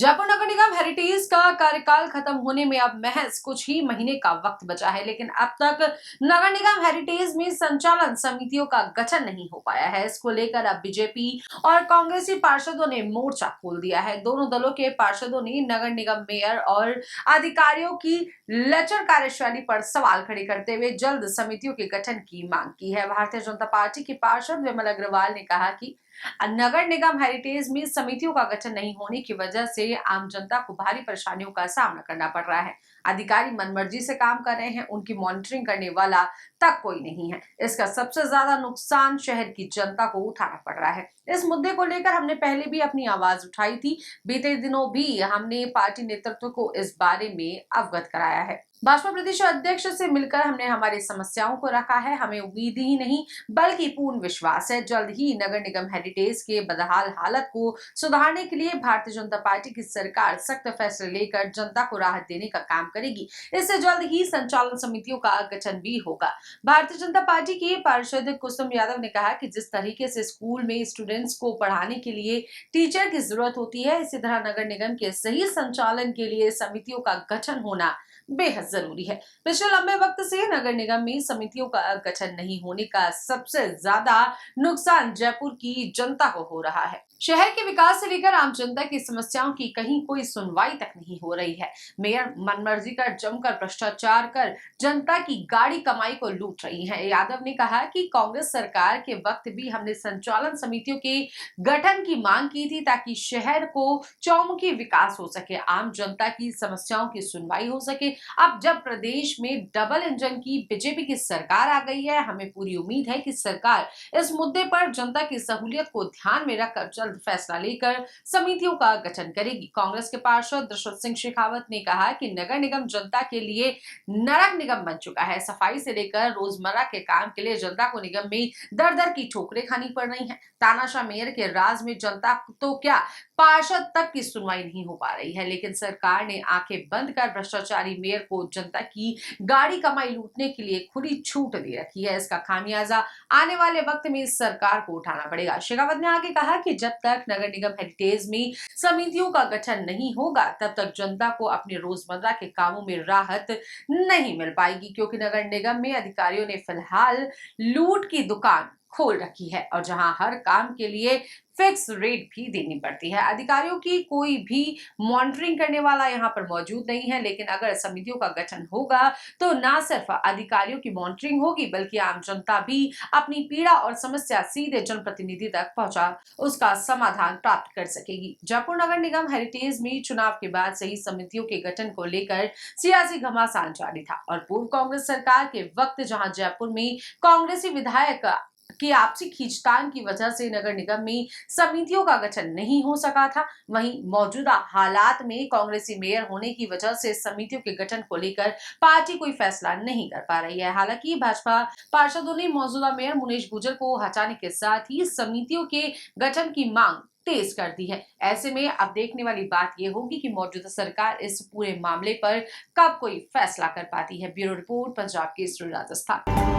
जयपुर नगर निगम heritage का कार्यकाल खत्म होने में अब महज कुछ ही महीने का वक्त बचा है, लेकिन अब तक नगर निगम हेरिटेज में संचालन समितियों का गठन नहीं हो पाया है। इसको लेकर अब बीजेपी और कांग्रेसी पार्षदों ने मोर्चा खोल दिया है। दोनों दलों के पार्षदों ने नगर निगम मेयर और अधिकारियों की लचर कार्यशैली पर सवाल खड़े करते हुए जल्द समितियों के गठन की मांग की है। भारतीय जनता पार्टी के पार्षद विमल अग्रवाल ने कहा कि नगर निगम हेरिटेज में समितियों का गठन नहीं होने की वजह से आम जनता को भारी परेशानियों का सामना करना पड़ रहा है। अधिकारी मनमर्जी से काम कर रहे हैं, उनकी मॉनिटरिंग करने वाला तक कोई नहीं है। इसका सबसे ज्यादा नुकसान शहर की जनता को उठाना पड़ रहा है। इस मुद्दे को लेकर हमने पहले भी अपनी आवाज उठाई थी। बीते दिनों भी हमने पार्टी नेतृत्व को इस बारे में अवगत कराया है। भाजपा प्रदेश अध्यक्ष से मिलकर हमने हमारी समस्याओं को रखा है। हमें उम्मीद ही नहीं बल्कि पूर्ण विश्वास है, जल्द ही नगर निगम हेरिटेज के बदहाल हालत को सुधारने के लिए भारतीय जनता पार्टी की सरकार सख्त फैसले लेकर जनता को राहत देने का काम करेगी। इससे जल्द ही संचालन समितियों का गठन भी होगा। भारतीय जनता पार्टी की पार्षद कुसुम यादव ने कहा कि जिस तरीके से स्कूल में स्टूडेंट्स को पढ़ाने के लिए टीचर की जरूरत होती है, इसी तरह नगर निगम के सही संचालन के लिए समितियों का गठन होना बेहद जरूरी है। पिछले लंबे वक्त से नगर निगम में समितियों का गठन नहीं होने का सबसे ज्यादा नुकसान जयपुर की जनता को हो रहा है। शहर के विकास से लेकर आम जनता की समस्याओं की कहीं कोई सुनवाई तक नहीं हो रही है। मेयर मनमर्जी कर जमकर भ्रष्टाचार कर जनता की गाड़ी कमाई को लूट रही है। यादव ने कहा कि कांग्रेस सरकार के वक्त भी हमने संचालन समितियों के गठन की मांग की थी ताकि शहर को चौमुखी विकास हो सके, आम जनता की समस्याओं की सुनवाई हो सके। अब जब प्रदेश में डबल इंजन की बीजेपी की सरकार आ गई है, हमें पूरी उम्मीद है कि सरकार इस मुद्दे पर जनता की सहूलियत को ध्यान में रखकर जल्द फैसला लेकर समितियों का गठन करेगी। कांग्रेस के पार्षद दशरथ सिंह शेखावत ने कहा कि नगर निगम जनता के लिए नरक निगम बन चुका है। सफाई से लेकर रोजमर्रा के काम के लिए जनता को निगम में दर दर की ठोकरें खानी पड़ रही हैं। तानाशाह मेयर के राज में जनता तो क्या पार्षद तक की सुनवाई नहीं हो पा रही है, लेकिन सरकार ने आंखें बंद कर भ्रष्टाचारी मेयर को जनता की गाड़ी कमाई लूटने के लिए खुली छूट दे रखी है। इसका खामियाजा आने वाले वक्त में इस सरकार को उठाना पड़ेगा। शेखावत ने आगे कहा कि जब तक नगर निगम हेरिटेज में समितियों का गठन नहीं होगा, तब तक जनता को अपने रोजमर्रा के कामों में राहत नहीं मिल पाएगी, क्योंकि नगर निगम में अधिकारियों ने फिलहाल लूट की दुकान खोल रखी है और जहां हर काम के लिए फिक्स रेट भी देनी पड़ती है। अधिकारियों की कोई भी मॉनिटरिंग करने वाला यहाँ पर मौजूद नहीं है। लेकिन अगर समितियों का गठन होगा तो ना सिर्फ अधिकारियों की मॉनिटरिंग होगी, बल्कि आम जनता भी अपनी पीड़ा और समस्या सीधे जनप्रतिनिधि तक पहुंचा उसका समाधान प्राप्त कर सकेगी। जयपुर नगर निगम हेरिटेज में चुनाव के बाद से ही समितियों के गठन को लेकर सियासी घमासान जारी था और पूर्व कांग्रेस सरकार के वक्त जहां जयपुर में कांग्रेसी विधायक की आपसी खींचतान की वजह से नगर निगम में समितियों का गठन नहीं हो सका था, वहीं मौजूदा हालात में कांग्रेसी मेयर होने की वजह से समितियों के गठन को लेकर पार्टी कोई फैसला नहीं कर पा रही है। हालांकि भाजपा पार्षदों ने मौजूदा मेयर मुनीश गुर्जर को हटाने के साथ ही समितियों के गठन की मांग तेज कर दी है। ऐसे में अब देखने वाली बात यह होगी कि मौजूदा सरकार इस पूरे मामले पर कब कोई फैसला कर पाती है। Bureau report, Punjab Kesari, Rajasthan.